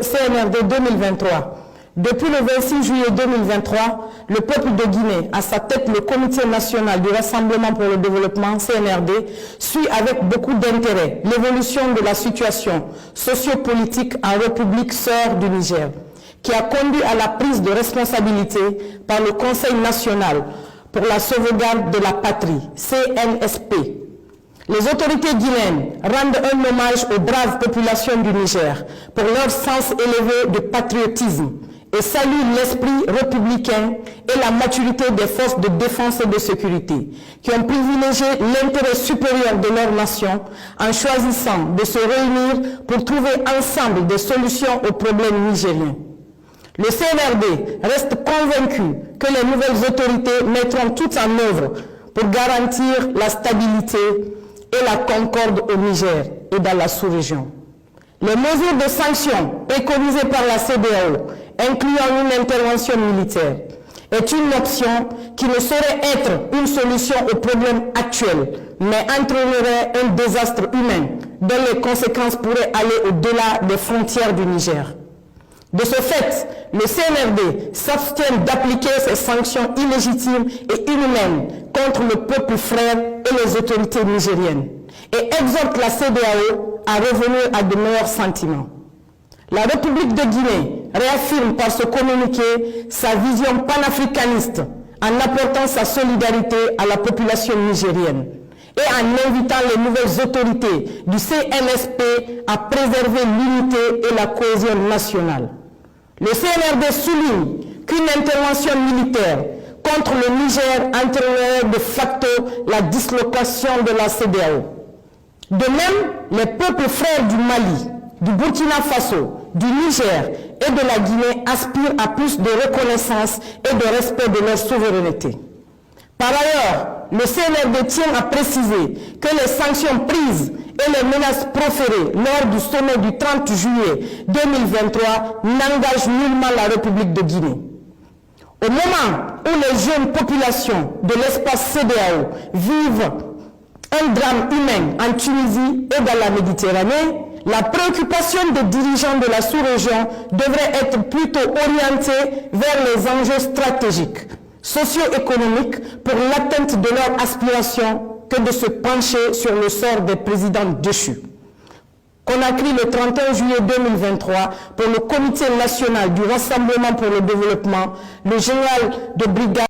CNRD 2023. Depuis le 26 juillet 2023, le peuple de Guinée, à sa tête le Comité national du Rassemblement pour le développement, CNRD, suit avec beaucoup d'intérêt l'évolution de la situation sociopolitique en République sœur du Niger, qui a conduit à la prise de responsabilité par le Conseil national pour la sauvegarde de la patrie, CNSP. Les autorités guinéennes rendent un hommage aux braves populations du Niger pour leur sens élevé de patriotisme et saluent l'esprit républicain et la maturité des forces de défense et de sécurité qui ont privilégié l'intérêt supérieur de leur nation en choisissant de se réunir pour trouver ensemble des solutions aux problèmes nigériens. Le CNRD reste convaincu que les nouvelles autorités mettront tout en œuvre pour garantir la stabilité et la concorde au Niger et dans la sous-région. Les mesures de sanctions préconisées par la CEDEAO, incluant une intervention militaire, est une option qui ne saurait être une solution aux problèmes actuels, mais entraînerait un désastre humain dont les conséquences pourraient aller au-delà des frontières du Niger. De ce fait, le CNRD s'abstient d'appliquer ces sanctions illégitimes et inhumaines contre le peuple frère et les autorités nigériennes et exhorte la CEDEAO à revenir à de meilleurs sentiments. La République de Guinée réaffirme par ce communiqué sa vision panafricaniste en apportant sa solidarité à la population nigérienne et en invitant les nouvelles autorités du CNSP à préserver l'unité et la cohésion nationale. Le CNRD souligne qu'une intervention militaire contre le Niger entraînerait de facto la dislocation de la CEDEAO. De même, les peuples frères du Mali, du Burkina Faso, du Niger et de la Guinée aspirent à plus de reconnaissance et de respect de leur souveraineté. Par ailleurs, le CNRD tient à préciser que les sanctions prises et les menaces proférées lors du sommet du 30 juillet 2023 n'engagent nullement la République de Guinée. Au moment où les jeunes populations de l'espace CEDEAO vivent un drame humain en Tunisie et dans la Méditerranée, la préoccupation des dirigeants de la sous-région devrait être plutôt orientée vers les enjeux stratégiques, socio-économiques pour l'atteinte de leurs aspirations que de se pencher sur le sort des présidents déchus. Conakry le 31 juillet 2023 pour le Comité national du Rassemblement pour le développement, le général de brigade